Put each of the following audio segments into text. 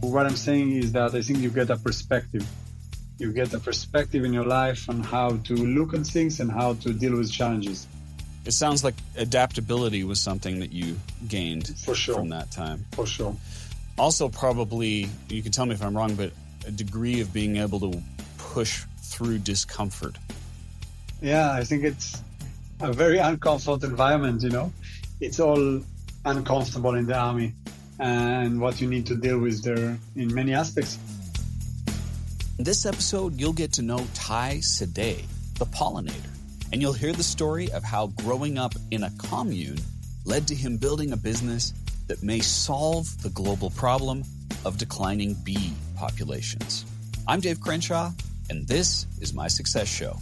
What I'm saying is that I think you get a perspective. You get a perspective in your life on how to look at things and how to deal with challenges. It sounds like adaptability was something that you gained For sure. from that time. For sure. Also, probably, you can tell me if I'm wrong, but a degree of being able to push through discomfort. Yeah, I think it's a very uncomfortable environment, you know. It's all uncomfortable in the army and what you need to deal with there in many aspects. In this episode, you'll get to know Thai Sade, the pollinator, and you'll hear the story of how growing up in a commune led to him building a business that may solve the global problem of declining bee populations. I'm Dave Crenshaw, and this is my Success Show.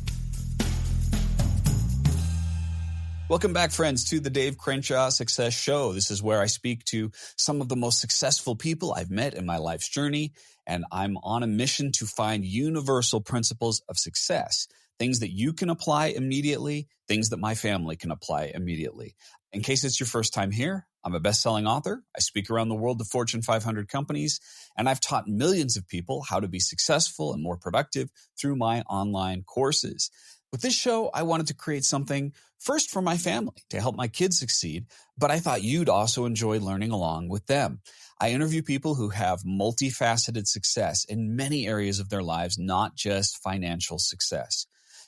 Welcome back, friends, to the Dave Crenshaw Success Show. This is where I speak to some of the most successful people I've met in my life's journey, and I'm on a mission to find universal principles of success, things that you can apply immediately, things that my family can apply immediately. In case it's your first time here, I'm a best-selling author. I speak around the world to Fortune 500 companies, and I've taught millions of people how to be successful and more productive through my online courses. With this show, I wanted to create something first for my family to help my kids succeed, but I thought you'd also enjoy learning along with them. I interview people who have multifaceted success in many areas of their lives, not just financial success.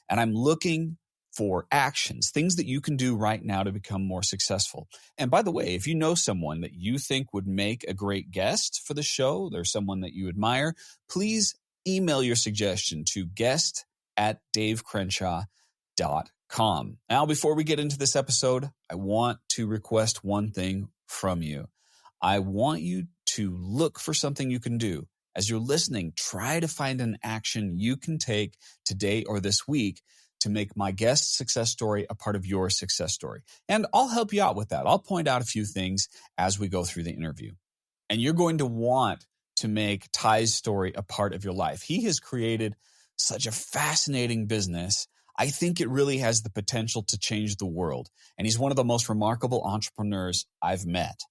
And I'm looking for actions, things that you can do right now to become more successful. And by the way, if you know someone that you think would make a great guest for the show, there's someone that you admire, please email your suggestion to guest@davecrenshaw.com. Now, before we get into this episode, I want to request one thing from you. I want you to look for something you can do. As you're listening, try to find an action you can take today or this week to make my guest success story a part of your success story. And I'll help you out with that. I'll point out a few things as we go through the interview. And you're going to want to make Thai's story a part of your life. He has created such a fascinating business. I think it really has the potential to change the world. And he's one of the most remarkable entrepreneurs I've met.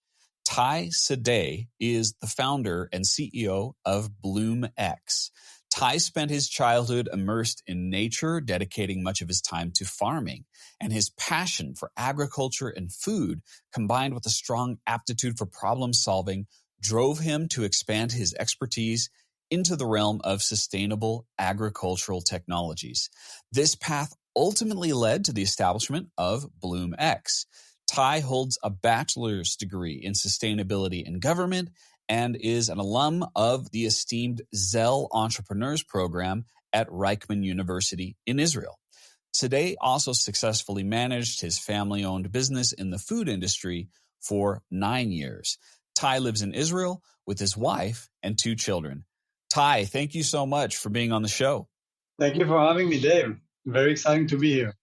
Thai Sade is the founder and CEO of BloomX. Thai spent his childhood immersed in nature, dedicating much of his time to farming. And his passion for agriculture and food, combined with a strong aptitude for problem solving, drove him to expand his expertise into the realm of sustainable agricultural technologies. This path ultimately led to the establishment of BloomX. Thai holds a bachelor's degree in sustainability and government and is an alum of the esteemed Zell Entrepreneurs Program at Reichman University in Israel. Sade also successfully managed his family-owned business in the food industry for 9 years. Thai lives in Israel with his wife and 2 children. Thai, thank you so much for being on the show. Thank you for having me, Dave. Very exciting to be here.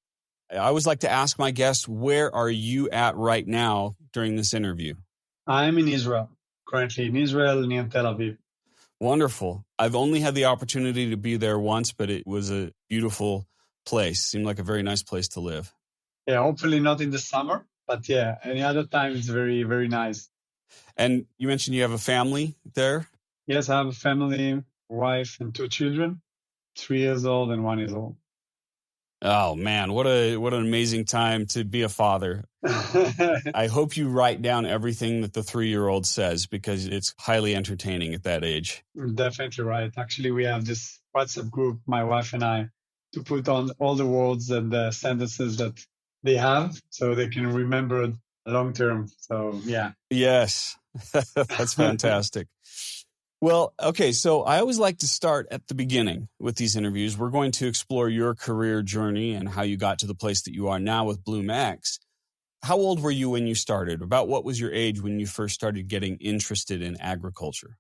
I always like to ask my guests, where are you at right now during this interview? I'm in Israel, currently in Israel, near Tel Aviv. Wonderful. I've only had the opportunity to be there once, but it was a beautiful place. Seemed like a very nice place to live. Yeah, hopefully not in the summer, but yeah, any other time it's very, very nice. And you mentioned you have a family there? Yes, I have a family, wife, and 2 children, 3 years old and 1 year old. Oh man, what an amazing time to be a father. I hope you write down everything that the 3-year-old says because it's highly entertaining at that age. You're definitely right. Actually, we have this WhatsApp group, my wife and I, to put on all the words and the sentences that they have so they can remember long term. So yeah. Yes, that's fantastic. Well, okay, so I always like to start at the beginning with these interviews. We're going to explore your career journey and how you got to the place that you are now with BloomX. How old were you when you started? About what was your age when you first started getting interested in agriculture?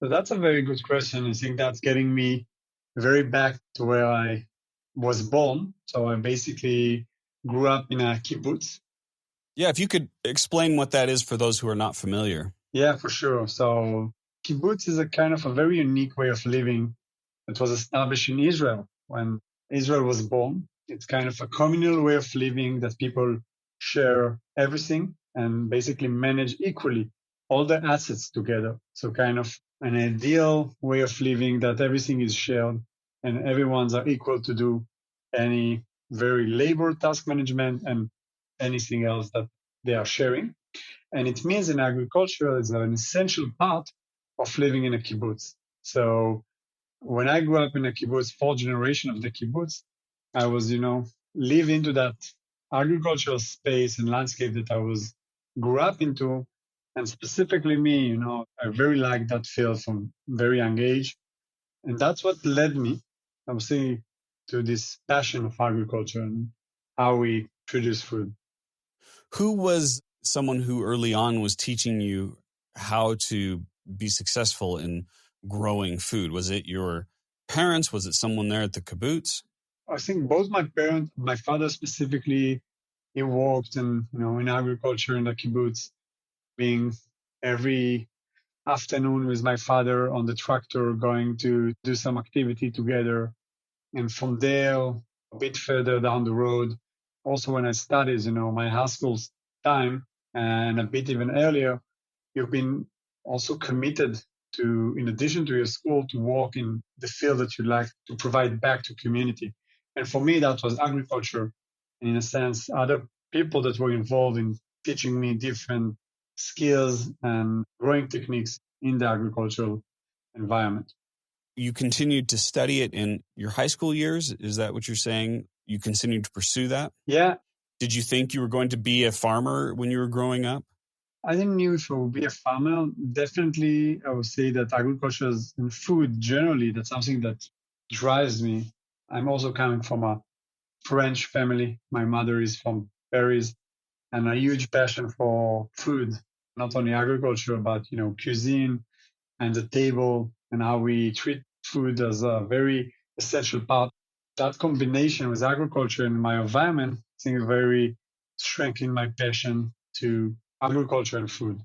So that's a very good question. I think that's getting me very back to where I was born. So I basically grew up in a kibbutz. Yeah, if you could explain what that is for those who are not familiar. Yeah, for sure. So kibbutz is a kind of a very unique way of living that was established in Israel when Israel was born. It's kind of a communal way of living that people share everything and basically manage equally all the assets together. So kind of an ideal way of living that everything is shared and everyone's are equal to do any very labor task management and anything else that they are sharing. And it means in agriculture is an essential part of living in a kibbutz. So when I grew up in a kibbutz, fourth generation of the kibbutz, I was, live into that agricultural space and landscape that I was grew up into. And specifically me, I very like that field from very young age. And that's what led me, I would say, to this passion of agriculture and how we produce food. Who was someone who early on was teaching you how to be successful in growing food? Was it your parents? Was it someone there at the kibbutz? I think both my parents, my father specifically, he worked in agriculture in the kibbutz, being every afternoon with my father on the tractor going to do some activity together. And from there, a bit further down the road, also when I studied, my high school time and a bit even earlier, you've been also committed to, in addition to your school, to work in the field that you like to provide back to community. And for me, that was agriculture. And in a sense, other people that were involved in teaching me different skills and growing techniques in the agricultural environment. You continued to study it in your high school years? Is that what you're saying? You continued to pursue that? Yeah. Did you think you were going to be a farmer when you were growing up? I didn't know if I would be a farmer. Definitely, I would say that agriculture and food generally, that's something that drives me. I'm also coming from a French family. My mother is from Paris, and a huge passion for food, not only agriculture, but, cuisine and the table and how we treat food as a very essential part. That combination with agriculture and my environment, I think very strengthened my passion to agriculture and food.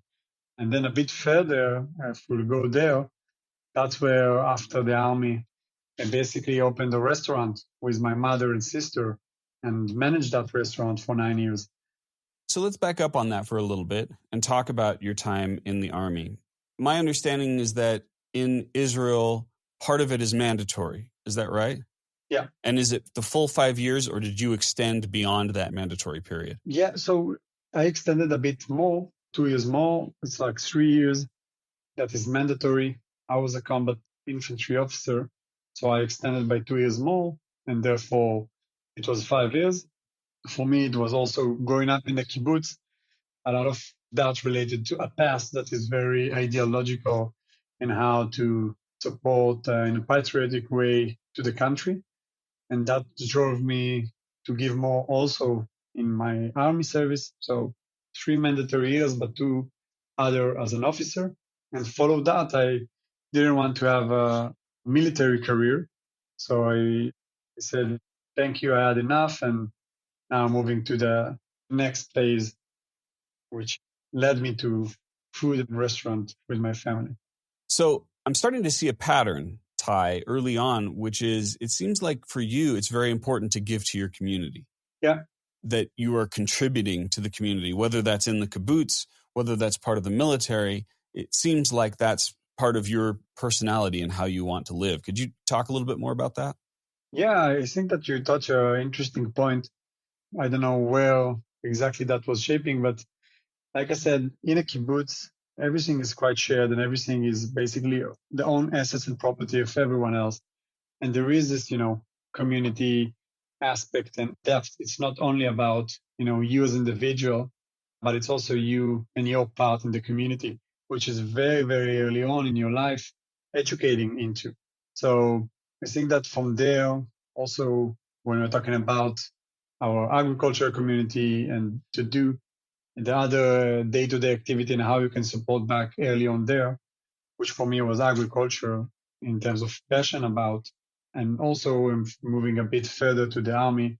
And then a bit further, if we'll go there, that's where after the army, I basically opened a restaurant with my mother and sister and managed that restaurant for 9 years. So let's back up on that for a little bit and talk about your time in the army. My understanding is that in Israel, part of it is mandatory. Is that right? Yeah. And is it the full 5 years, or did you extend beyond that mandatory period? Yeah, so I extended a bit more, 2 years more. It's like 3 years. That is mandatory. I was a combat infantry officer, so I extended by 2 years more, and therefore it was 5 years. For me, it was also growing up in the kibbutz, a lot of that related to a past that is very ideological in how to support in a patriotic way to the country. And that drove me to give more also in my army service. So 3 mandatory years, but 2 other as an officer. And follow that, I didn't want to have a military career. So I said, thank you, I had enough. And now moving to the next phase, which led me to food and restaurant with my family. So I'm starting to see a pattern, Thai, early on, which is it seems like for you, it's very important to give to your community. Yeah. That you are contributing to the community, whether that's in the kibbutz, whether that's part of the military. It seems like that's part of your personality and how you want to live. Could you talk a little bit more about that? Yeah, I think that you touch an interesting point. I don't know where exactly that was shaping, but like I said, in a kibbutz, everything is quite shared and everything is basically the own assets and property of everyone else. And there is this, community aspect and depth. It's not only about, you as an individual, but it's also you and your part in the community, which is very, very early on in your life educating into. So I think that from there, also when we're talking about our agriculture community and to do the other day-to-day activity and how you can support back early on there, which for me was agriculture in terms of passion about. And also moving a bit further to the army,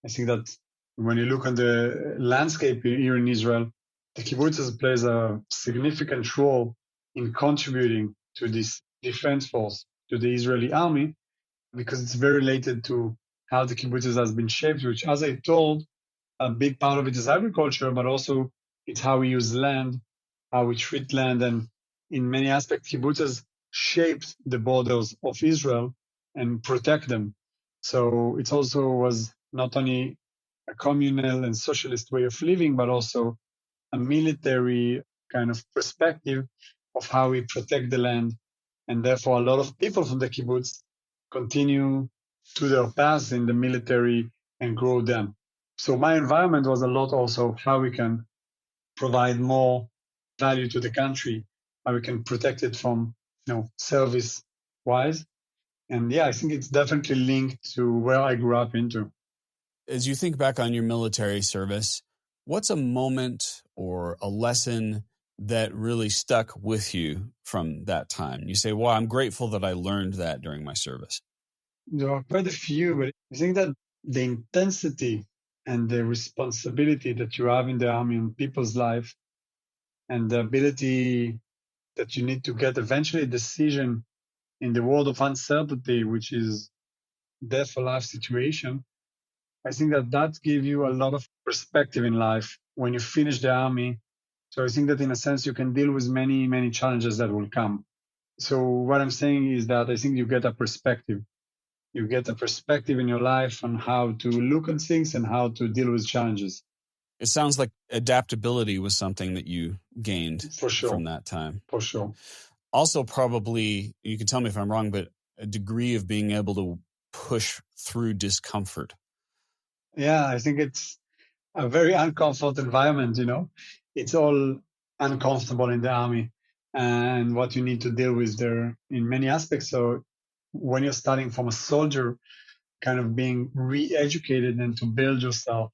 I think that when you look on the landscape here in Israel, the kibbutzes plays a significant role in contributing to this defense force, to the Israeli army, because it's very related to how the kibbutzes has been shaped, which, as I told, a big part of it is agriculture, but also it's how we use land, how we treat land, and in many aspects, kibbutzes shaped the borders of Israel and protect them. So it also was not only a communal and socialist way of living, but also a military kind of perspective of how we protect the land. And therefore, a lot of people from the kibbutz continue to their paths in the military and grow them. So my environment was a lot also how we can provide more value to the country, how we can protect it from, service wise. And yeah, I think it's definitely linked to where I grew up into. As you think back on your military service, what's a moment or a lesson that really stuck with you from that time? You say, well, I'm grateful that I learned that during my service. There are quite a few, but I think that the intensity and the responsibility that you have in the army in people's life and the ability that you need to get eventually a decision in the world of uncertainty, which is death or life situation, I think that gives you a lot of perspective in life when you finish the army. So I think that in a sense you can deal with many, many challenges that will come. So what I'm saying is that I think you get a perspective. You get a perspective in your life on how to look at things and how to deal with challenges. It sounds like adaptability was something that you gained For sure. from that time. For sure. Also, probably, you can tell me if I'm wrong, but a degree of being able to push through discomfort. Yeah, I think it's a very uncomfortable environment, It's all uncomfortable in the army and what you need to deal with there in many aspects. So when you're starting from a soldier, kind of being re-educated and to build yourself,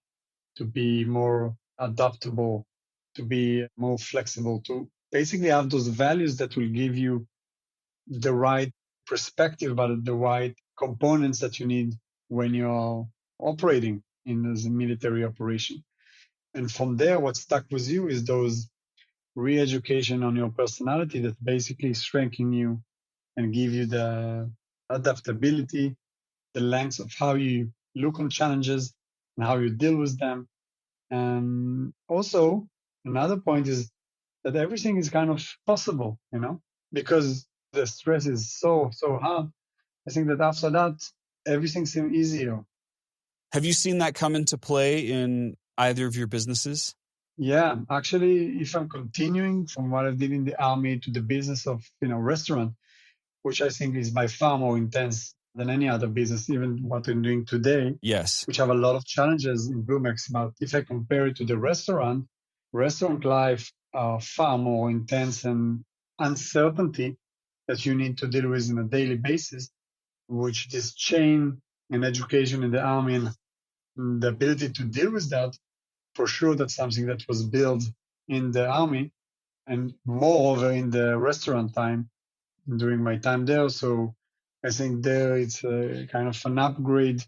to be more adaptable, to be more flexible, to basically have those values that will give you the right perspective, but the right components that you need when you're operating in this military operation. And from there, what stuck with you is those re-education on your personality that basically strengthen you and give you the adaptability, the length of how you look on challenges and how you deal with them. And also, another point is that everything is kind of possible, because the stress is so hard. I think that after that, everything seems easier. Have you seen that come into play in either of your businesses? Yeah, actually, if I'm continuing from what I did in the army to the business of, restaurant, which I think is by far more intense than any other business, even what I'm doing today. Yes. Which have a lot of challenges in BloomX. But if I compare it to the restaurant life are far more intense and uncertainty that you need to deal with on a daily basis, which this chain and education in the army and the ability to deal with that, for sure, that's something that was built in the army and moreover in the restaurant time during my time there. So I think there it's a kind of an upgrade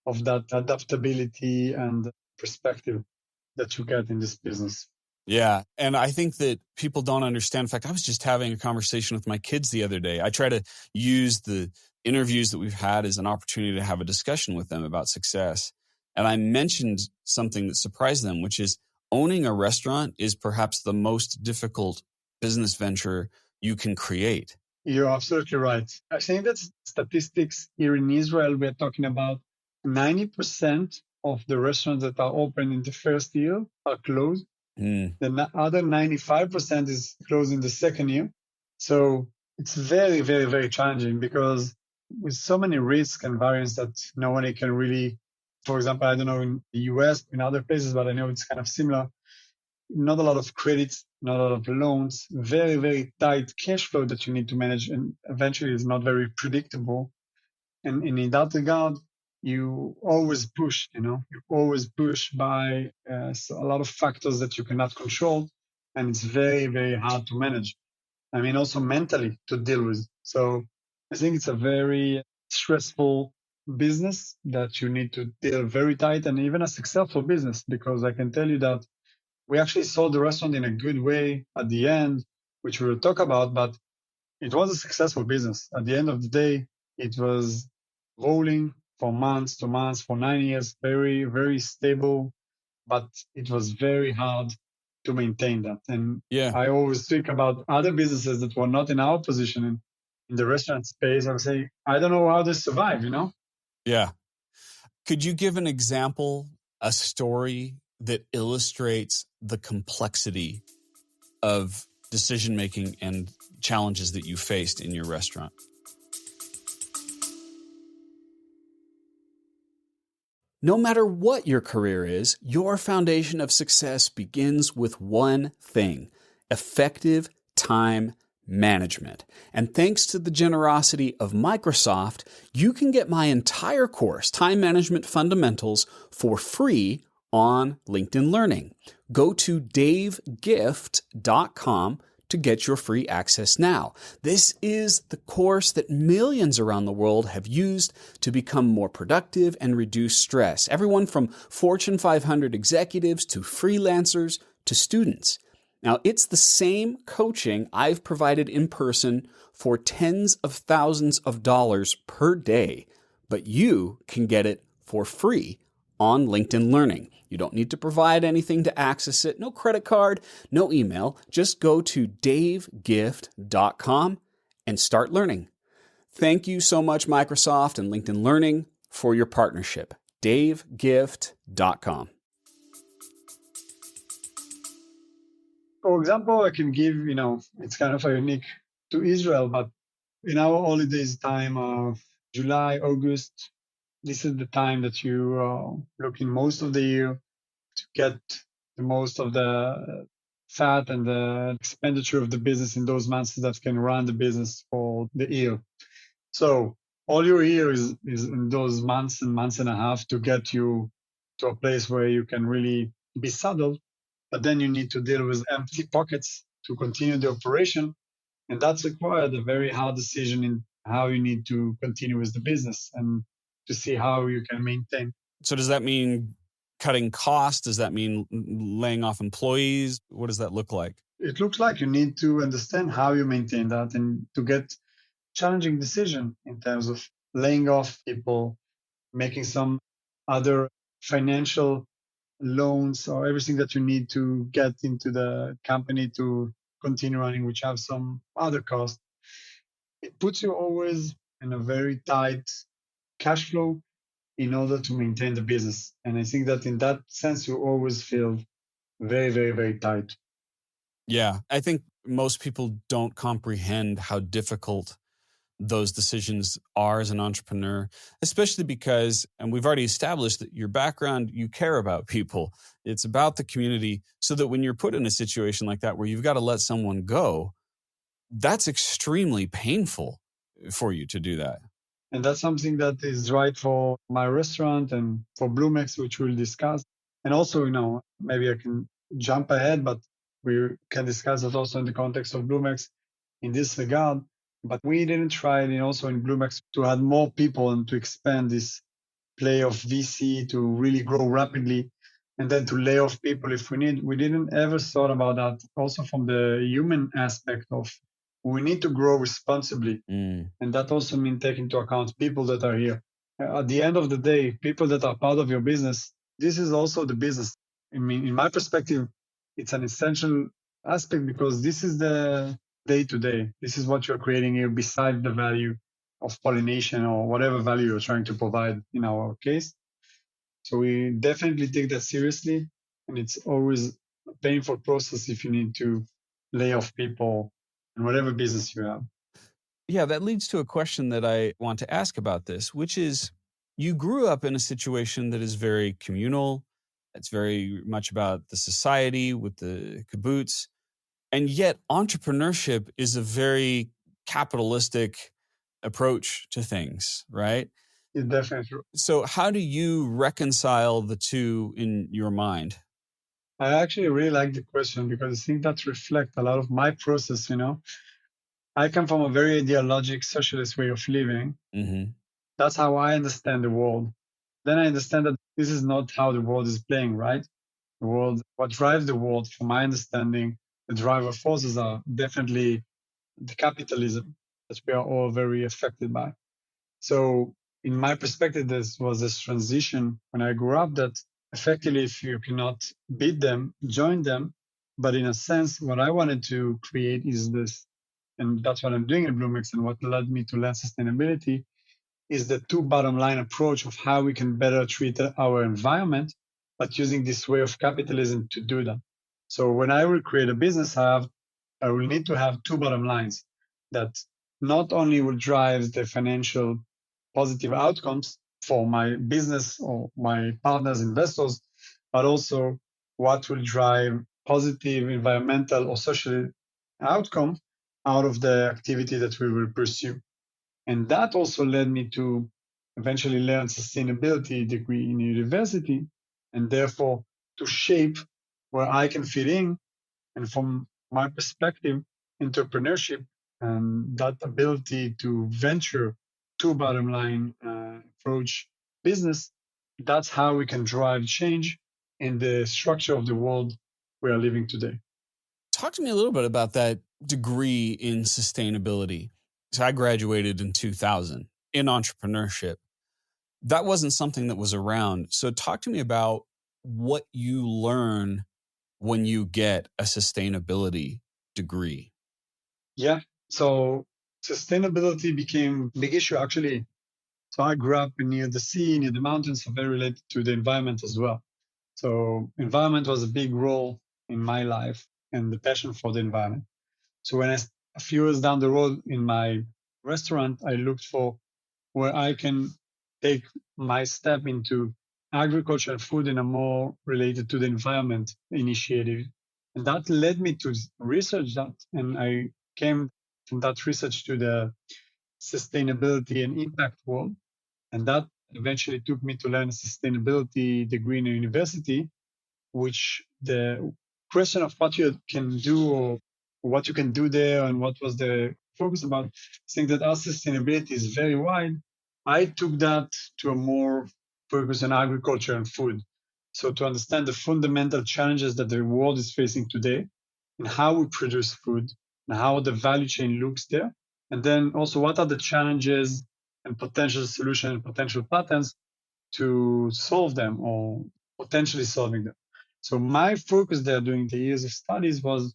of that adaptability and perspective that you get in this business. Yeah. And I think that people don't understand. In fact, I was just having a conversation with my kids the other day. I try to use the interviews that we've had as an opportunity to have a discussion with them about success. And I mentioned something that surprised them, which is owning a restaurant is perhaps the most difficult business venture you can create. You're absolutely right. I think that statistics here in Israel, we're talking about 90% of the restaurants that are open in the first year are closed. The other 95% is closed in the second year. So it's very, very, very challenging because with so many risks and variants that no one can really, for example, I don't know in the US, in other places, but I know it's kind of similar. Not a lot of credits, not a lot of loans, very, very tight cash flow that you need to manage, and eventually is not very predictable. And in that regard, you always push, you always push by a lot of factors that you cannot control, and it's very, very hard to manage. I mean, also mentally to deal with. So I think it's a very stressful business that you need to deal very tight, and even a successful business, because I can tell you that we actually sold the restaurant in a good way at the end, which we will talk about, but it was a successful business. At the end of the day, it was rolling from months to months for 9 years, very, very stable, but it was very hard to maintain that. And Yeah. I always think about other businesses that were not in our position in the restaurant space. I would say, I don't know how they survive, Yeah. Could you give an example, a story that illustrates the complexity of decision making and challenges that you faced in your restaurant? No matter what your career is, your foundation of success begins with one thing: effective time management. And thanks to the generosity of Microsoft, you can get my entire course, Time Management Fundamentals, for free on LinkedIn Learning. Go to davegift.com to get your free access now. This is the course that millions around the world have used to become more productive and reduce stress. Everyone from Fortune 500 executives to freelancers to students. Now, it's the same coaching I've provided in person for tens of thousands of dollars per day, but you can get it for free on LinkedIn Learning. You don't need to provide anything to access it. No credit card, no email. Just go to davegift.com and start learning. Thank you so much, Microsoft and LinkedIn Learning, for your partnership. davegift.com. For example, I can give, it's kind of unique to Israel, but in our holidays time of July, August, this is the time that you look in most of the year to get the most of the fat and the expenditure of the business in those months that can run the business for the year. So all your year is in those months and months and a half to get you to a place where you can really be settled, but then you need to deal with empty pockets to continue the operation. And that's required a very hard decision in how you need to continue with the business and to see how you can maintain. So does that mean cutting costs? Does that mean laying off employees? What does that look like? It looks like you need to understand how you maintain that and to get challenging decision in terms of laying off people, making some other financial loans or everything that you need to get into the company to continue running, which have some other costs. It puts you always in a very tight cash flow in order to maintain the business. And I think that in that sense, you always feel very, very, very tight. Yeah, I think most people don't comprehend how difficult those decisions are as an entrepreneur, especially because, and we've already established that your background, you care about people. It's about the community, so that when you're put in a situation like that where you've got to let someone go, that's extremely painful for you to do that. And that's something that is right for my restaurant and for BloomX, which we'll discuss. And also, maybe I can jump ahead, but we can discuss that also in the context of BloomX in this regard. But we didn't try it also in BloomX to add more people and to expand this play of VC to really grow rapidly and then to lay off people if we need. We didn't ever thought about that also from the human aspect of we need to grow responsibly. And that also means take into account people that are here. At the end of the day, people that are part of your business, this is also the business. I mean, in my perspective, it's an essential aspect because this is the day to day. This is what you're creating here beside the value of pollination or whatever value you're trying to provide in our case. So we definitely take that seriously. And it's always a painful process if you need to lay off people in whatever business you have. Yeah, that leads to a question that I want to ask about this, which is, you grew up in a situation that is very communal. It's very much about the society with the kibbutz. And yet entrepreneurship is a very capitalistic approach to things, right? It's definitely true. So how do you reconcile the two in your mind? I actually really like the question because I think that reflects a lot of my process, I come from a very ideologic socialist way of living. Mm-hmm. That's how I understand the world. Then I understand that this is not how the world is playing, right? The world, what drives the world, from my understanding, the driver forces are definitely the capitalism that we are all very affected by. So in my perspective, this was this transition when I grew up that effectively, if you cannot beat them, join them, But in a sense, what I wanted to create is this, and that's what I'm doing at BloomX, and what led me to learn sustainability is the two bottom line approach of how we can better treat our environment, but using this way of capitalism to do that. So when I will create a business, I will need to have two bottom lines that not only will drive the financial positive outcomes for my business or my partners, investors, but also what will drive positive environmental or social outcome out of the activity that we will pursue. And that also led me to eventually learn sustainability degree in university, and therefore to shape where I can fit in. And from my perspective, entrepreneurship and that ability to venture to bottom line approach business, that's how we can drive change in the structure of the world we are living today. Talk to me a little bit about that degree in sustainability. So I graduated in 2000 in entrepreneurship. That wasn't something that was around. So talk to me about what you learn when you get a sustainability degree. Yeah. So sustainability became a big issue actually. So I grew up near the sea, near the mountains, so very related to the environment as well. So environment was a big role in my life and the passion for the environment. So when a few years down the road in my restaurant, I looked for where I can take my step into agriculture and food in a more related to the environment initiative. And that led me to research that. And I came from that research to the sustainability and impact world. And that eventually took me to learn a sustainability degree in a university, which the question of what you can do or what you can do there and what was the focus about, saying that our sustainability is very wide. I took that to a more focus on agriculture and food. So to understand the fundamental challenges that the world is facing today and how we produce food and how the value chain looks there. And then also what are the challenges and potential solutions and potential patterns to solve them or potentially solving them. So my focus there during the years of studies was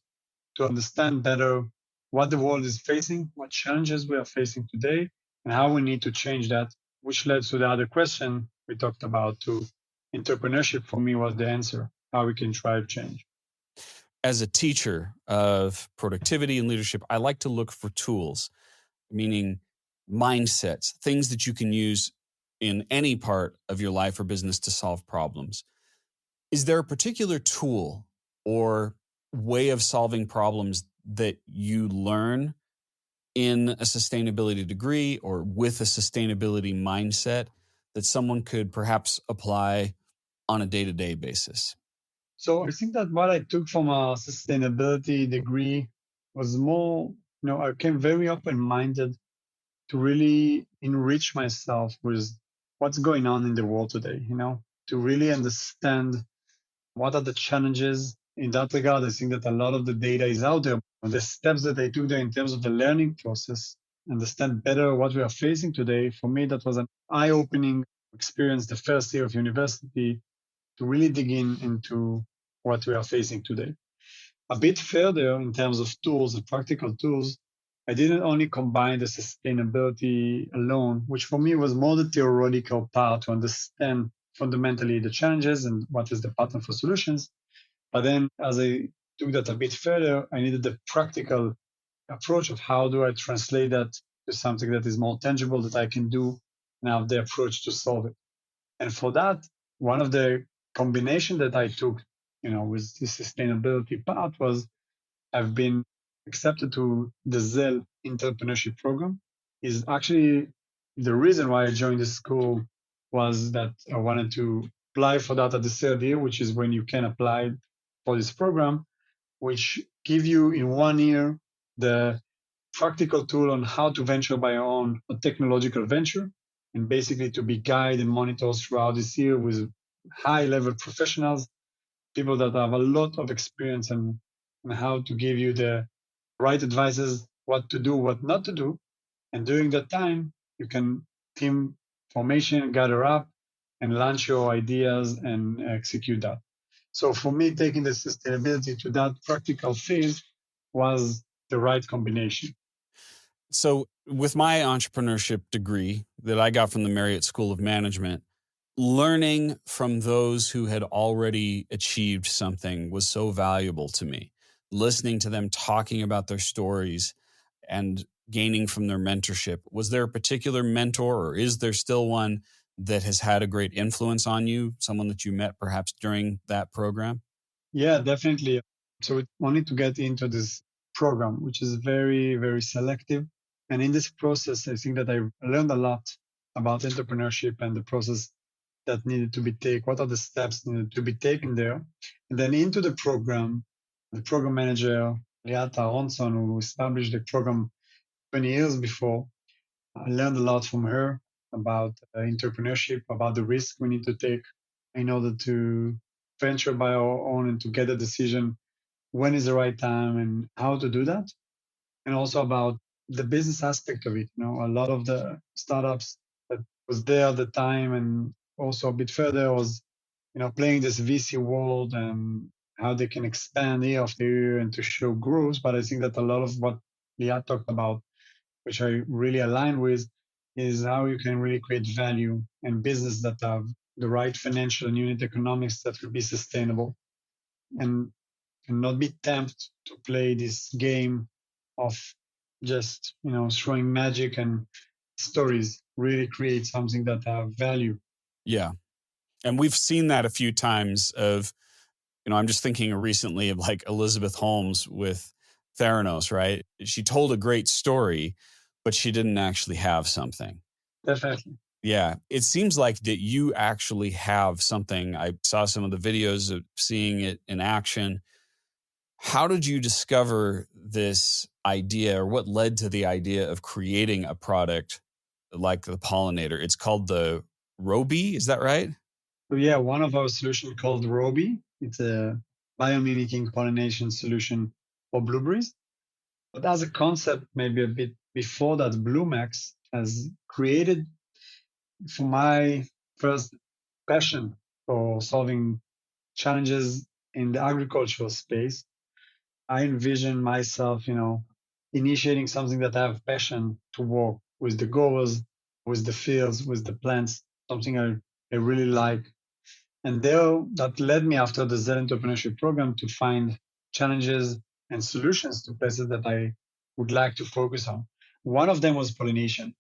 to understand better what the world is facing, what challenges we are facing today, and how we need to change that, which led to the other question we talked about to entrepreneurship for me was the answer, how we can drive change. As a teacher of productivity and leadership, I like to look for tools, meaning mindsets, things that you can use in any part of your life or business to solve problems. Is there a particular tool or way of solving problems that you learn in a sustainability degree or with a sustainability mindset that someone could perhaps apply on a day-to-day basis? So I think that what I took from a sustainability degree was more, I came very open-minded to really enrich myself with what's going on in the world today, to really understand what are the challenges in that regard. I think that a lot of the data is out there. The steps that I took there in terms of the learning process, understand better what we are facing today. For me, that was an eye-opening experience the first year of university to really dig into what we are facing today. A bit further in terms of tools and practical tools, I didn't only combine the sustainability alone, which for me was more the theoretical part to understand fundamentally the challenges and what is the pattern for solutions. But then as I took that a bit further, I needed the practical approach of how do I translate that to something that is more tangible that I can do and have the approach to solve it. And for that, one of the combination that I took, with the sustainability part was I've been accepted to the Zell entrepreneurship program. Is actually the reason why I joined the school was that I wanted to apply for that at the third year, which is when you can apply for this program, which give you in 1 year the practical tool on how to venture by your own a technological venture and basically to be guided and monitored throughout this year with high level professionals, people that have a lot of experience and how to give you the right advices, what to do, what not to do. And during that time, you can team formation, gather up and launch your ideas and execute that. So for me, taking the sustainability to that practical phase was the right combination. So, with my entrepreneurship degree that I got from the Marriott School of Management, learning from those who had already achieved something was so valuable to me. Listening to them talking about their stories and gaining from their mentorship. Was there a particular mentor, or is there still one that has had a great influence on you? Someone that you met perhaps during that program? Yeah, definitely. So we wanted to get into this program, which is very, very selective. And in this process, I think that I learned a lot about entrepreneurship and the process that needed to be taken. What are the steps needed to be taken there? And then into the program manager, Liata Ronson, who established the program 20 years before, I learned a lot from her about entrepreneurship, about the risk we need to take in order to venture by our own and to get a decision when is the right time and how to do that. And also about the business aspect of it. A lot of the startups that was there at the time and also a bit further was, playing this VC world and how they can expand year after year and to show growth. But I think that a lot of what Liat talked about, which I really align with, is how you can really create value and business that have the right financial and unit economics that will be sustainable and not be tempted to play this game of just, throwing magic and stories, really create something that have value. Yeah. And we've seen that a few times of, I'm just thinking recently of like Elizabeth Holmes with Theranos, right? She told a great story, but she didn't actually have something. Definitely. Yeah. It seems like that you actually have something. I saw some of the videos of seeing it in action. How did you discover this idea, or what led to the idea of creating a product like the Pollinator? It's called the Roby, is that right? So yeah, one of our solutions called Roby. It's a bio-mimicking pollination solution for blueberries. But as a concept, maybe a bit before that, BloomX has created for my first passion for solving challenges in the agricultural space. I envision myself, initiating something that I have passion to work with the growers, with the fields, with the plants, something I really like. And there, that led me after the Zen Entrepreneurship Program to find challenges and solutions to places that I would like to focus on. One of them was pollination.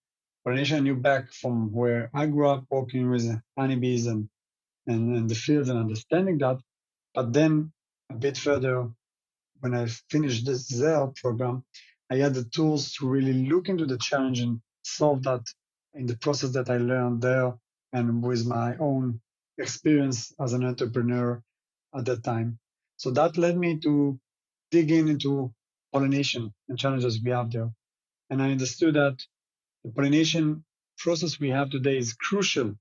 Pollination I knew back from where I grew up working with honeybees and the fields and understanding that. But then a bit further, when I finished this Zell program, I had the tools to really look into the challenge and solve that in the process that I learned there and with my own experience as an entrepreneur at that time. So that led me to dig into pollination and challenges we have there. And I understood that the pollination process we have today is crucial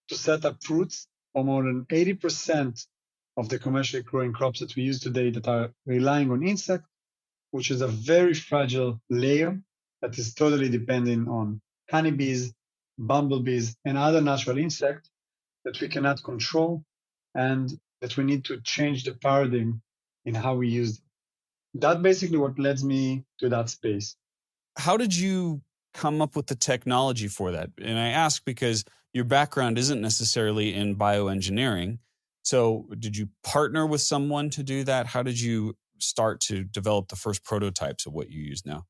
to set up fruits for more than 80% of the commercially growing crops that we use today that are relying on insects, which is a very fragile layer that is totally dependent on honeybees, bumblebees, and other natural insects that we cannot control and that we need to change the paradigm in how we use them. That basically what led me to that space. How did you come up with the technology for that? And I ask because your background isn't necessarily in bioengineering. So did you partner with someone to do that? How did you start to develop the first prototypes of what you use now?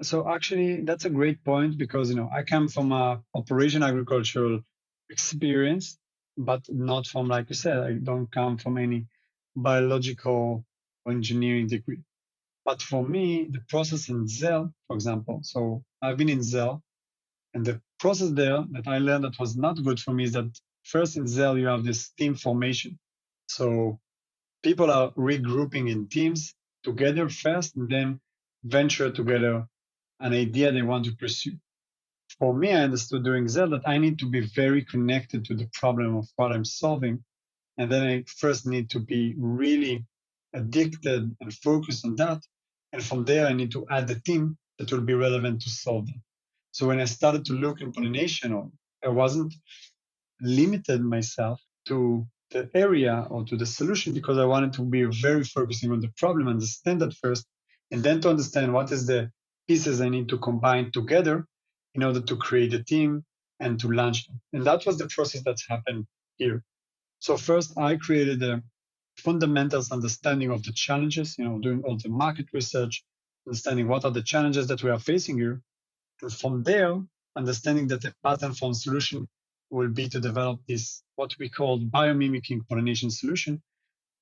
So actually, that's a great point because I come from a operation agricultural experience, but not from, like you said, I don't come from any biological or engineering degree. But for me, the process in Zell, for example, so I've been in Zell, and the process there that I learned that was not good for me is that first in Zell you have this team formation. So people are regrouping in teams together first and then venture together an idea they want to pursue. For me, I understood during Zell that I need to be very connected to the problem of what I'm solving. And then I first need to be really addicted and focused on that. And from there, I need to add the team that will be relevant to solve them. So when I started to look in pollination, I wasn't limited myself to the area or to the solution because I wanted to be very focusing on the problem, understand that first, and then to understand what is the pieces I need to combine together in order to create a team and to launch them. And that was the process that's happened here. So first I created a fundamentals understanding of the challenges, doing all the market research, understanding what are the challenges that we are facing here. And from there, understanding that the pattern form solution will be to develop this, what we call bio-mimicking pollination solution,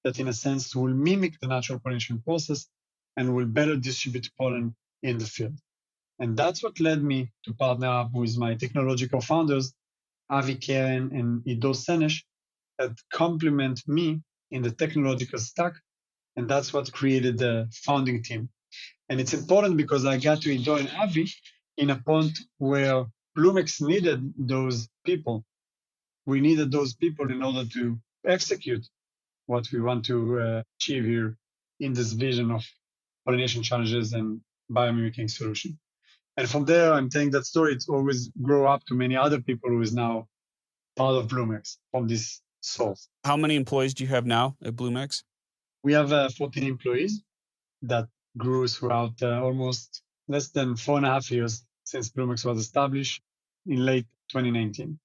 that in a sense will mimic the natural pollination process and will better distribute pollen in the field. And that's what led me to partner up with my technological founders, Avi Keren and Ido Senesh, that complement me in the technological stack. And that's what created the founding team. And it's important because I got to Ido and Avi in a point where BloomX needed those people. We needed those people in order to execute what we want to achieve here in this vision of pollination challenges and biomimicking solution. And from there, I'm telling that story. It's always grow up to many other people who is now part of BloomX from this source. How many employees do you have now at BloomX? We have 14 employees that grew throughout almost less than 4.5 years since BloomX was established in late 2019.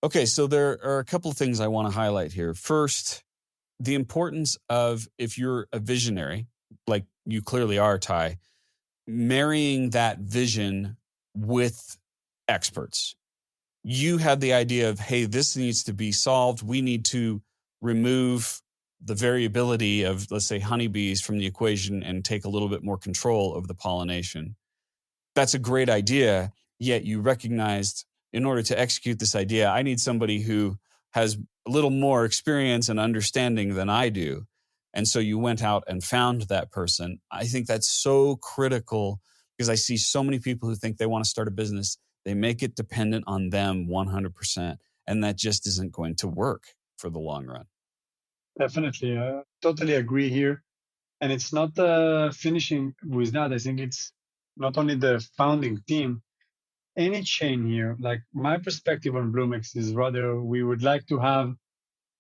Okay, so there are a couple of things I want to highlight here. First, the importance of, if you're a visionary, like you clearly are, Thai, marrying that vision with experts. You had the idea of, hey, this needs to be solved. We need to remove the variability of, let's say, honeybees from the equation and take a little bit more control over the pollination. That's a great idea, yet you recognized, in order to execute this idea, I need somebody who has a little more experience and understanding than I do. And so you went out and found that person. I think that's so critical because I see so many people who think they want to start a business. They make it dependent on them 100%. And that just isn't going to work for the long run. Definitely. I totally agree here. And it's not finishing with that. I think it's not only the founding team, any chain here, like my perspective on BloomX is rather we would like to have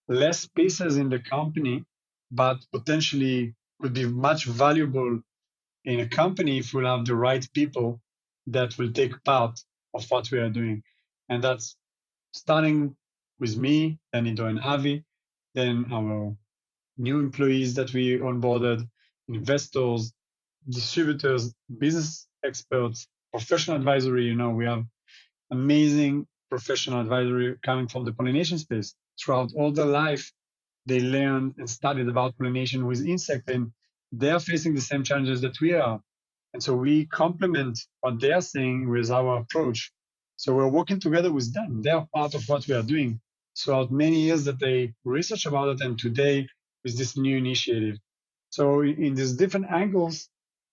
less pieces in the company, but potentially could be much valuable in a company if we'll have the right people that will take part of what we are doing. And that's starting with me, then Ido and Avi, then our new employees that we onboarded, investors, distributors, business experts, professional advisory. We have amazing professional advisory coming from the pollination space. Throughout all their life, they learned and studied about pollination with insects, and they are facing the same challenges that we are. And so we complement what they are saying with our approach. So we're working together with them. They are part of what we are doing throughout many years that they research about it, and today with this new initiative. So in these different angles,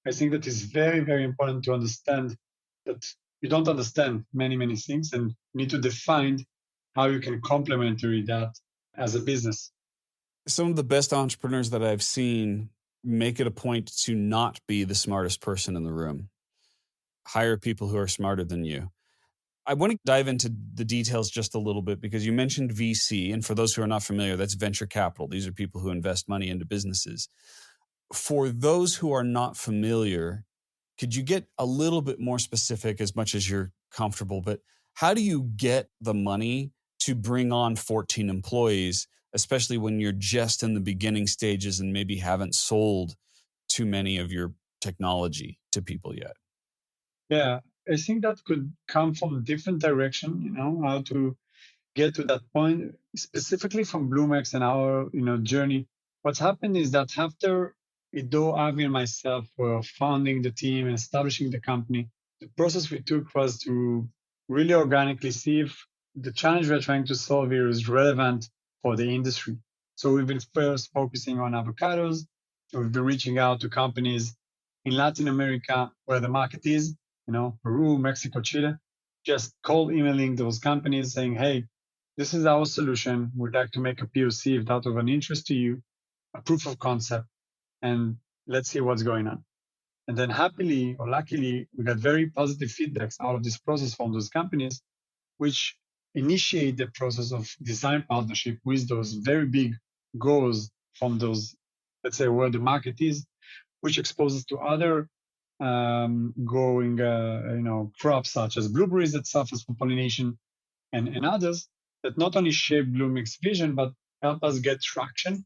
I think that is very, very important to understand that you don't understand many, many things and need to define how you can complementary that as a business. Some of the best entrepreneurs that I've seen make it a point to not be the smartest person in the room. Hire people who are smarter than you. I want to dive into the details just a little bit because you mentioned VC. And for those who are not familiar, that's venture capital. These are people who invest money into businesses. For those who are not familiar, could you get a little bit more specific as much as you're comfortable? But how do you get the money to bring on 14 employees, especially when you're just in the beginning stages and maybe haven't sold too many of your technology to people yet? Yeah, I think that could come from different direction, how to get to that point, specifically from BloomX and our, journey. What's happened is that after Ido, Avi, and myself were founding the team and establishing the company, the process we took was to really organically see if the challenge we're trying to solve here is relevant for the industry. So we've been first focusing on avocados. We've been reaching out to companies in Latin America where the market is, Peru, Mexico, Chile, just cold emailing those companies saying, hey, this is our solution. We'd like to make a POC if that's of an interest to you, a proof of concept, and let's see what's going on. And then happily or luckily, we got very positive feedbacks out of this process from those companies, which initiate the process of design partnership with those very big goals from those, let's say, where the market is, which exposes to other growing, crops such as blueberries that suffers from pollination and others that not only shape BloomX vision, but help us get traction,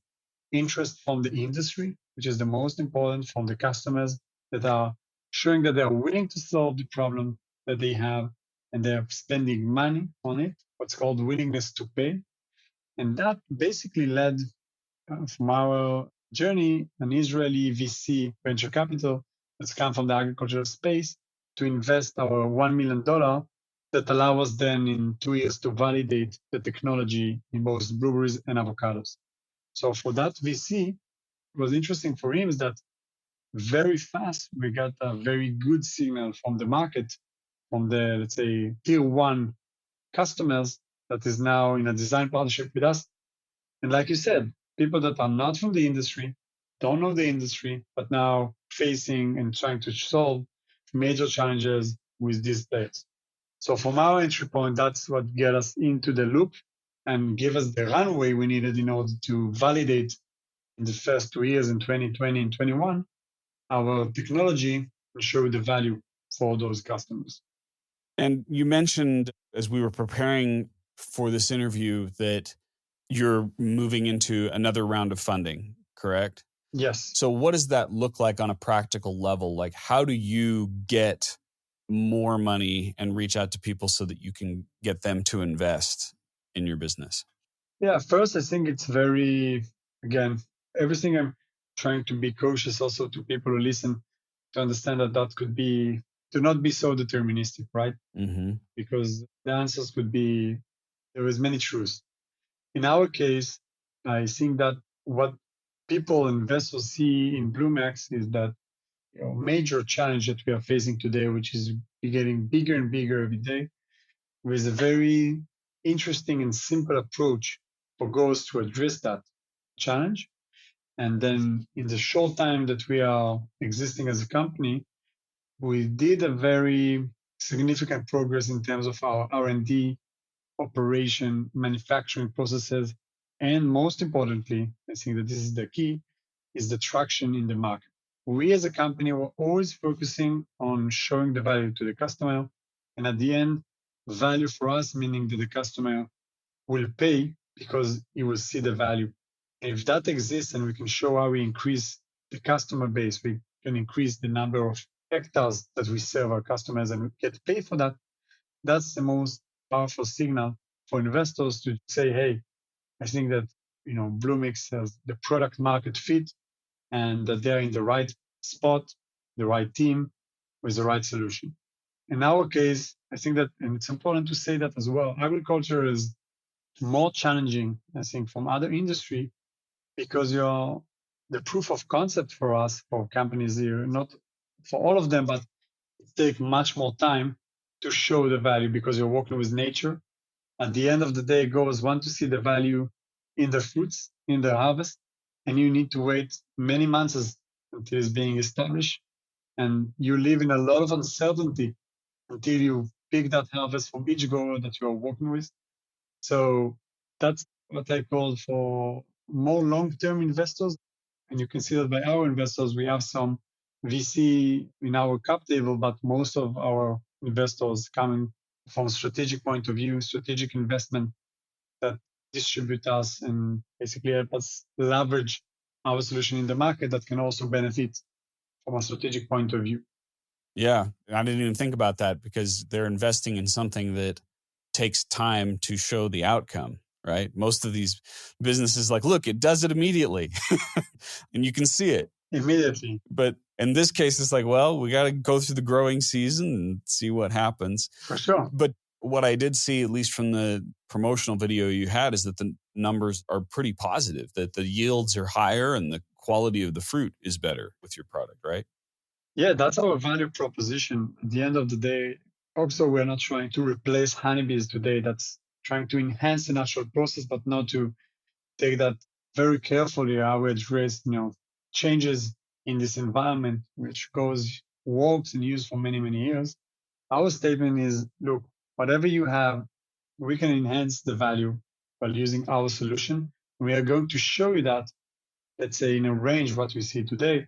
interest from the industry, which is the most important, from the customers that are showing that they're willing to solve the problem that they have and they're spending money on it, what's called willingness to pay. And that basically led from our journey, an Israeli VC venture capital that's come from the agricultural space to invest our $1 million that allow us then in 2 years to validate the technology in both blueberries and avocados. So for that VC, what was interesting for him is that very fast we got a very good signal from the market, from the, let's say, tier one customers that is now in a design partnership with us. And like you said, people that are not from the industry, don't know the industry, but now facing and trying to solve major challenges with these players. So from our entry point, that's what get us into the loop and give us the runway we needed in order to validate in the first 2 years in 2020 and 21, our technology and show the value for those customers. And you mentioned as we were preparing for this interview that you're moving into another round of funding, correct? Yes. So what does that look like on a practical level? Like, how do you get more money and reach out to people so that you can get them to invest in your business? Yeah, first, I think it's very, again, everything I'm trying to be cautious also to people who listen to understand that that could be, to not be so deterministic, right? Mm-hmm. Because the answers could be, there is many truths. In our case, I think that what people, investors see in BloomX is that major challenge that we are facing today, which is getting bigger and bigger every day, with a very interesting and simple approach for goals to address that challenge. And then in the short time that we are existing as a company, we did a very significant progress in terms of our R&D, operation, manufacturing processes, and most importantly, I think that this is the key, is the traction in the market. We as a company were always focusing on showing the value to the customer. And at the end, value for us, meaning that the customer will pay because he will see the value. And if that exists and we can show how we increase the customer base, we can increase the number of hectares that we serve our customers and we get paid for that, that's the most powerful signal for investors to say, hey, I think that BloomX has the product market fit and that they're in the right spot, the right team with the right solution. In our case, I think that, and it's important to say that as well, agriculture is more challenging, I think, from other industry because the proof of concept for us, for companies here, not for all of them, but it takes much more time to show the value because you're working with nature. At the end of the day, growers want to see the value in the fruits, in the harvest, and you need to wait many months until it's being established. And you live in a lot of uncertainty until you pick that harvest from each grower that you are working with. So that's what I call for more long-term investors. And you can see that by our investors, we have some VC in our cap table, but most of our investors coming from strategic point of view, strategic investment that distribute us and basically help us leverage our solution in the market that can also benefit from a strategic point of view. Yeah, I didn't even think about that because they're investing in something that takes time to show the outcome, right? Most of these businesses like, look, it does it immediately and you can see it. Immediately. But in this case, it's like, well, we got to go through the growing season and see what happens. For sure. But what I did see, at least from the promotional video you had, is that the numbers are pretty positive, that the yields are higher and the quality of the fruit is better with your product, right? Yeah, that's our value proposition. At the end of the day, also, we're not trying to replace honeybees today. That's trying to enhance the natural process, but not to take that very carefully how we address, changes in this environment, which works and used for many, many years. Our statement is, look, whatever you have we can enhance the value while using our solution. We are going to show you that, let's say in a range, what we see today,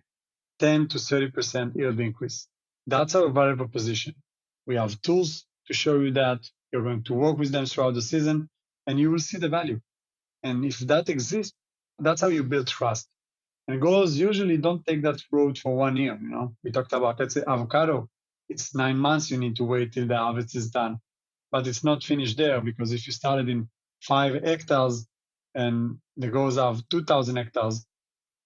10 to 30% yield increase. That's our value proposition. We have tools to show you that. You're going to work with them throughout the season and you will see the value. And if that exists, that's how you build trust. And goals usually don't take that road for 1 year. We talked about, let's say, avocado. It's 9 months you need to wait till the harvest is done. But it's not finished there, because if you started in 5 hectares and the goals have 2,000 hectares,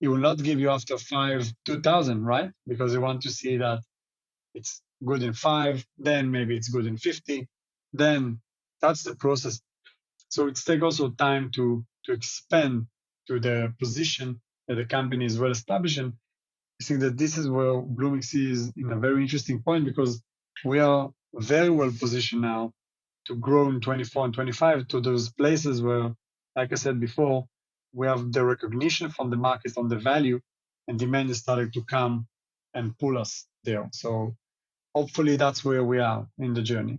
it will not give you after 5, 2,000, right? Because you want to see that it's good in 5, then maybe it's good in 50. Then that's the process. So it takes also time to expand to the position that the company is well established. And I think that this is where BloomX is in a very interesting point, because we are very well positioned now to grow in 24 and 25 to those places where, like I said before, we have the recognition from the market on the value, and demand is starting to come and pull us there. So hopefully that's where we are in the journey.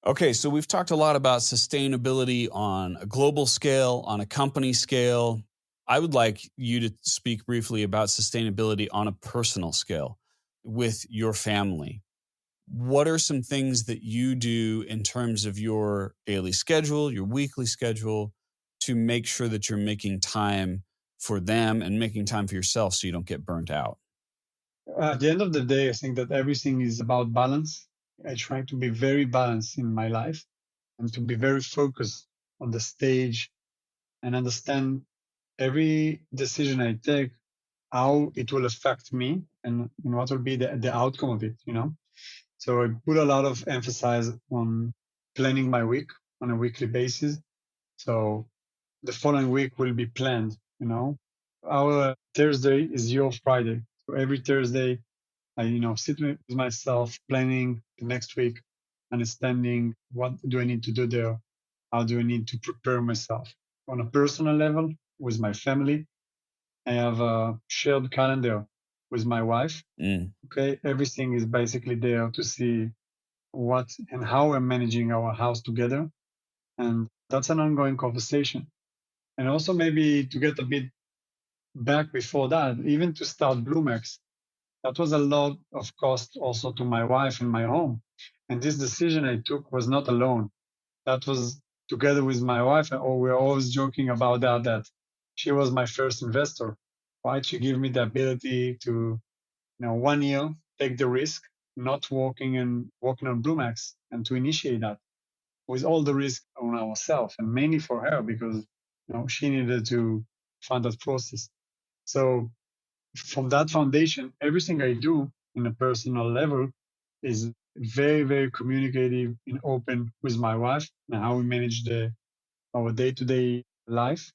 Okay, so we've talked a lot about sustainability on a global scale, on a company scale. I would like you to speak briefly about sustainability on a personal scale with your family. What are some things that you do in terms of your daily schedule, your weekly schedule, to make sure that you're making time for them and making time for yourself so you don't get burnt out? At the end of the day, I think that everything is about balance. I try to be very balanced in my life and to be very focused on the stage and understand every decision I take, how it will affect me and what will be the outcome of it. So I put a lot of emphasis on planning my week on a weekly basis. So the following week will be planned. Our Thursday is your Friday. So every Thursday, I sit with myself, planning the next week, understanding what do I need to do there, how do I need to prepare myself. On a personal level, with my family, I have a shared calendar with my wife. Okay, everything is basically there to see what and how we're managing our house together, and that's an ongoing conversation. And also maybe to get a bit back before that, even to start BloomX, that was a lot of cost also to my wife and my home. And this decision I took was not alone. That was together with my wife. And we're always joking about that she was my first investor. Right? She gave me the ability to, 1 year, take the risk, not working on BloomX, and to initiate that with all the risk on ourselves, and mainly for her, because she needed to fund that process. So from that foundation, everything I do in a personal level is very, very communicative and open with my wife and how we manage our day-to-day life.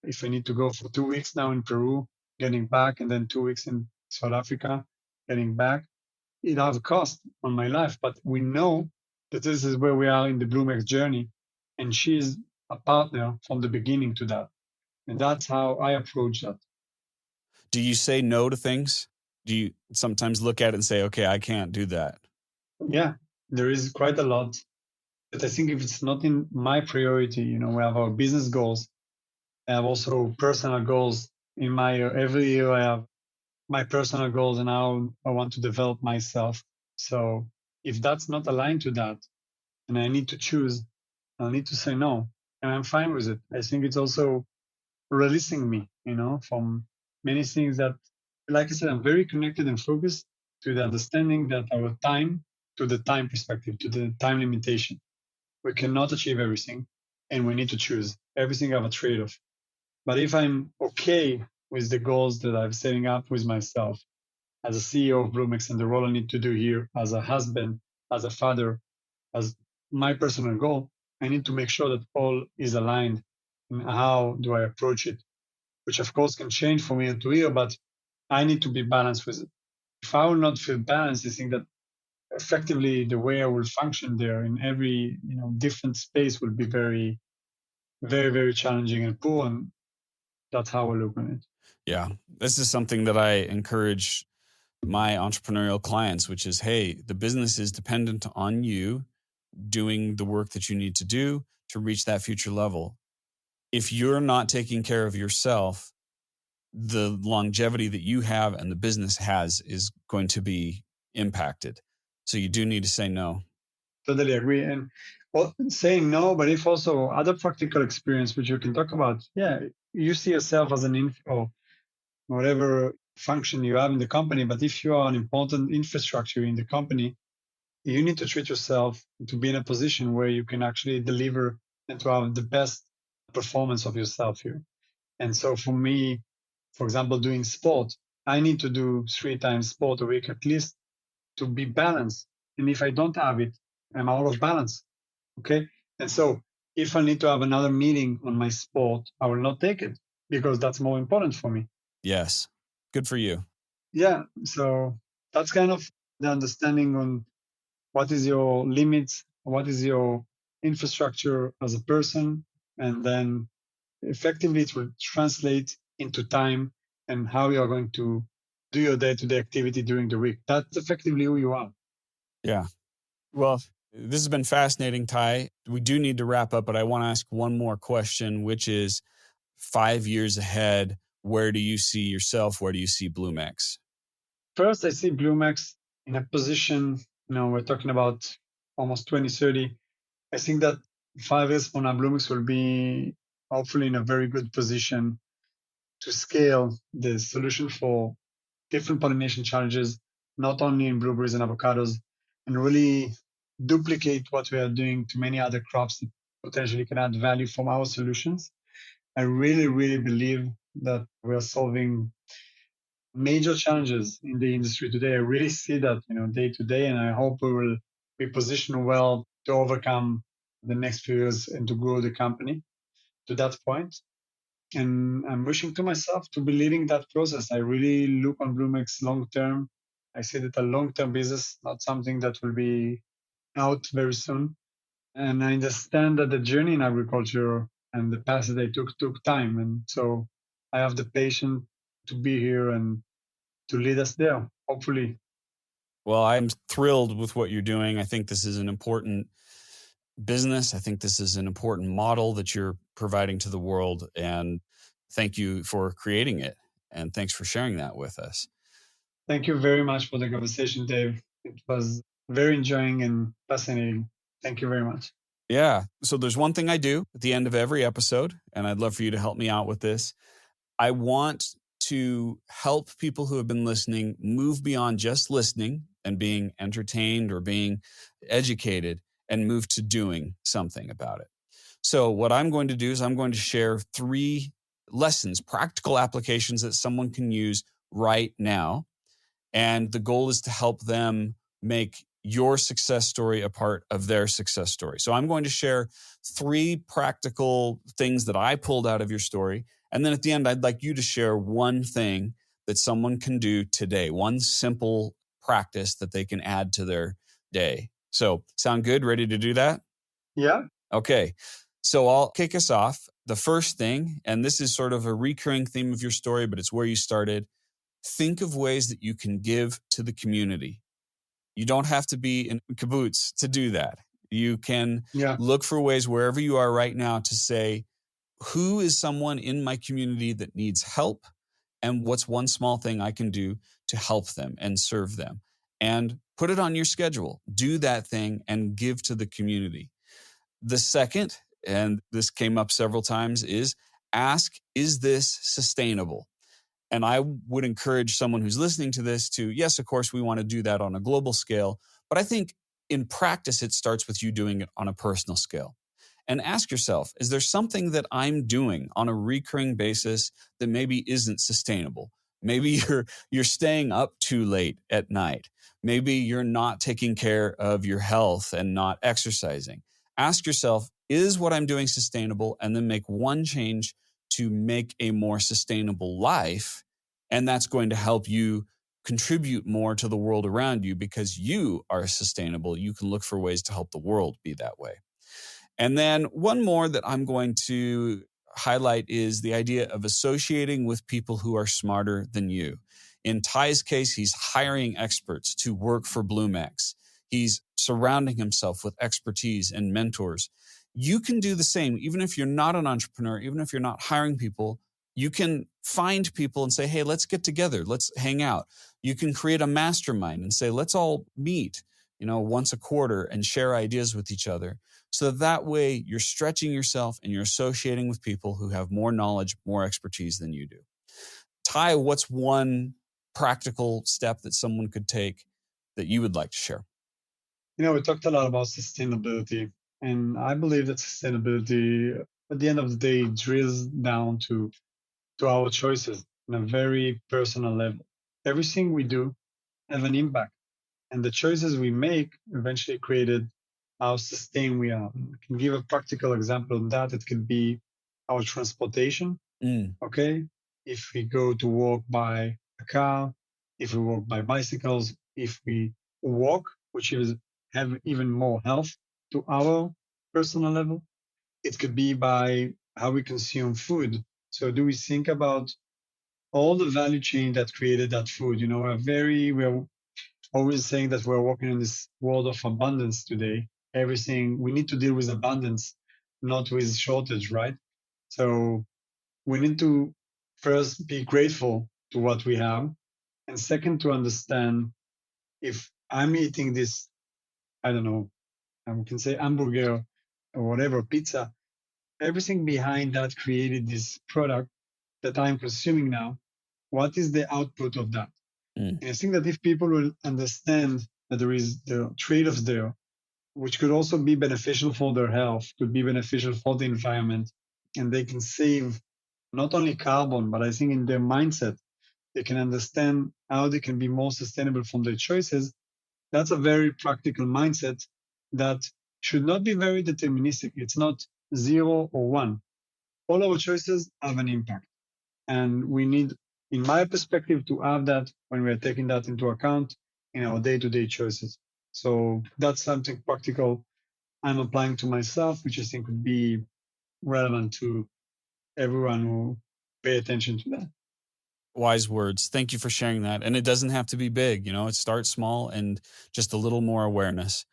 If I need to go for 2 weeks now in Peru, getting back, and then 2 weeks in South Africa, getting back, it has a cost on my life. But we know that this is where we are in the BloomX journey, and she's a partner from the beginning to that. And that's how I approach that. Do you say no to things? Do you sometimes look at it and say, okay, I can't do that? Yeah, there is quite a lot. But I think if it's not in my priority, we have our business goals. I have also personal goals in my year. Every year I have my personal goals and how I want to develop myself. So if that's not aligned to that and I need to choose, I'll need to say no. And I'm fine with it. I think it's also releasing me, from many things that, like I said, I'm very connected and focused to the understanding that our time, to the time perspective, to the time limitation. We cannot achieve everything, and we need to choose. Everything have a trade-off. But if I'm okay with the goals that I'm setting up with myself as a CEO of BloomX and the role I need to do here as a husband, as a father, as my personal goal, I need to make sure that all is aligned in how do I approach it, which of course can change from year to year, but I need to be balanced with it. If I will not feel balanced, I think that effectively the way I will function there in every different space will be very, very, very challenging and poor. And that's how I look at it. Yeah, this is something that I encourage my entrepreneurial clients, which is, hey, the business is dependent on you. doing the work that you need to do to reach that future level. If you're not taking care of yourself, the longevity that you have and the business has is going to be impacted. So you do need to say no. Totally agree. And well, saying no, but if also other practical experience, which you can talk about, yeah, you see yourself as or whatever function you have in the company, but if you are an important infrastructure in the company, you need to treat yourself to be in a position where you can actually deliver and to have the best performance of yourself here. And so for me, for example, doing sport, I need to do 3 times sport a week at least to be balanced. And if I don't have it, I'm out of balance. Okay. And so if I need to have another meeting on my sport, I will not take it because that's more important for me. Yes. Good for you. Yeah. So that's kind of the understanding on what is your limits, what is your infrastructure as a person, and then effectively it will translate into time and how you are going to do your day-to-day activity during the week. That's effectively who you are. Yeah. Well, this has been fascinating, Thai. We do need to wrap up, but I want to ask one more question, which is 5 years ahead, where do you see yourself? Where do you see BloomX? First, I see BloomX in a position, we're talking about almost 2030. I think that 5 years from now, BloomX will be hopefully in a very good position to scale the solution for different pollination challenges, not only in blueberries and avocados, and really duplicate what we are doing to many other crops that potentially can add value from our solutions. I really, really believe that we are solving major challenges in the industry today. I really see that, day to day, and I hope we will be positioned well to overcome the next few years and to grow the company to that point. And I'm wishing to myself to be leading that process. I really look on BloomX long term. I see that a long term business, not something that will be out very soon. And I understand that the journey in agriculture and the path that I took time. And so I have the patience to be here and to lead us there, hopefully. Well, I'm thrilled with what you're doing. I think this is an important business. I think this is an important model that you're providing to the world. And thank you for creating it. And thanks for sharing that with us. Thank you very much for the conversation, Dave. It was very enjoying and fascinating. Thank you very much. Yeah. So there's one thing I do at the end of every episode, and I'd love for you to help me out with this. I want to help people who have been listening move beyond just listening and being entertained or being educated and move to doing something about it. So what I'm going to do is I'm going to share 3 lessons, practical applications that someone can use right now. And the goal is to help them make your success story a part of their success story. So I'm going to share 3 practical things that I pulled out of your story. And then at the end, I'd like you to share one thing that someone can do today, one simple practice that they can add to their day. So sound good? Ready to do that? Yeah. Okay. So I'll kick us off. The first thing, and this is sort of a recurring theme of your story, but it's where you started. Think of ways that you can give to the community. You don't have to be in kibbutz to do that. You can look for ways wherever you are right now to say, who is someone in my community that needs help? And what's one small thing I can do to help them and serve them? And put it on your schedule. Do that thing and give to the community. The second, and this came up several times, is ask, is this sustainable? And I would encourage someone who's listening to this to, yes, of course, we want to do that on a global scale. But I think in practice, it starts with you doing it on a personal scale. And ask yourself, is there something that I'm doing on a recurring basis that maybe isn't sustainable? Maybe you're staying up too late at night. Maybe you're not taking care of your health and not exercising. Ask yourself, is what I'm doing sustainable? And then make one change to make a more sustainable life. And that's going to help you contribute more to the world around you because you are sustainable. You can look for ways to help the world be that way. And then one more that I'm going to highlight is the idea of associating with people who are smarter than you. In Thai's case, he's hiring experts to work for BloomX. He's surrounding himself with expertise and mentors. You can do the same. Even if you're not an entrepreneur, even if you're not hiring people, you can find people and say, hey, let's get together. Let's hang out. You can create a mastermind and say, let's all meet, once a quarter and share ideas with each other. So that way you're stretching yourself and you're associating with people who have more knowledge, more expertise than you do. Thai, what's one practical step that someone could take that you would like to share? We talked a lot about sustainability, and I believe that sustainability, at the end of the day, drills down to our choices on a very personal level. Everything we do have an impact, and the choices we make eventually created how sustained we are. I can give a practical example of that. It could be our transportation. Okay, if we go to work by a car, if we walk by bicycles, if we walk, which is have even more health to our personal level. It could be by how we consume food. So do we think about all the value chain that created that food? We're always saying that we're walking in this world of abundance today. Everything we need to deal with abundance, not with shortage, right? So we need to first be grateful to what we have. And second, to understand if I'm eating this, I don't know, we can say hamburger or whatever, pizza, everything behind that created this product that I'm consuming now. What is the output of that? And I think that if people will understand that there is the trade-offs there, which could also be beneficial for their health, could be beneficial for the environment, and they can save not only carbon, but I think in their mindset, they can understand how they can be more sustainable from their choices. That's a very practical mindset that should not be very deterministic. It's not 0 or 1. All our choices have an impact. And we need, in my perspective, to have that when we're taking that into account in our day-to-day choices. So that's something practical I'm applying to myself, which I think would be relevant to everyone who pay attention to that. Wise words. Thank you for sharing that. And it doesn't have to be big, it starts small and just a little more awareness.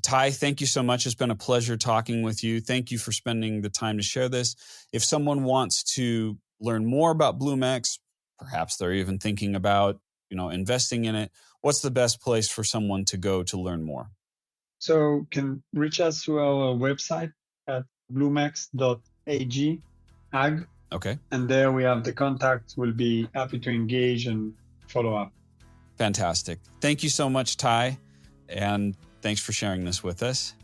Thai, thank you so much. It's been a pleasure talking with you. Thank you for spending the time to share this. If someone wants to learn more about BloomX, perhaps they're even thinking about, investing in it, what's the best place for someone to go to learn more? So can reach us through our website at bloomx.ag ag. Okay. And there we have the contact. We'll be happy to engage and follow up. Fantastic. Thank you so much, Thai. And thanks for sharing this with us.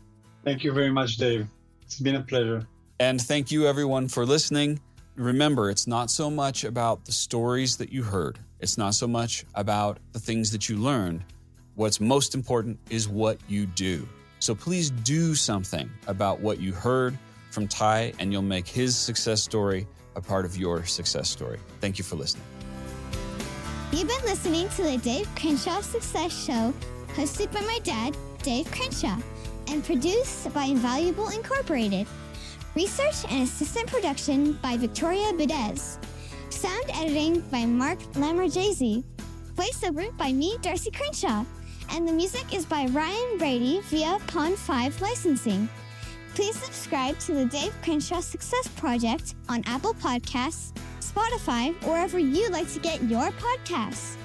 Thank you very much, Dave. It's been a pleasure. And thank you, everyone, for listening. Remember, it's not so much about the stories that you heard. It's not so much about the things that you learned. What's most important is what you do. So please do something about what you heard from Thai, and you'll make his success story a part of your success story. Thank you for listening. You've been listening to the Dave Crenshaw Success Show, hosted by my dad, Dave Crenshaw, and produced by Invaluable Incorporated. Research and assistant production by Victoria Budez. Sound editing by Mark Lamarjese. Voiceover by me, Darcy Crenshaw. And the music is by Ryan Brady via Pond 5 Licensing. Please subscribe to the Dave Crenshaw Success Project on Apple Podcasts, Spotify, or wherever you like to get your podcasts.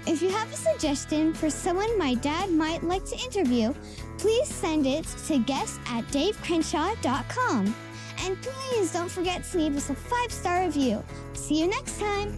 If you have a suggestion for someone my dad might like to interview, please send it to guest@davecrenshaw.com. And please don't forget to leave us a 5-star review. See you next time.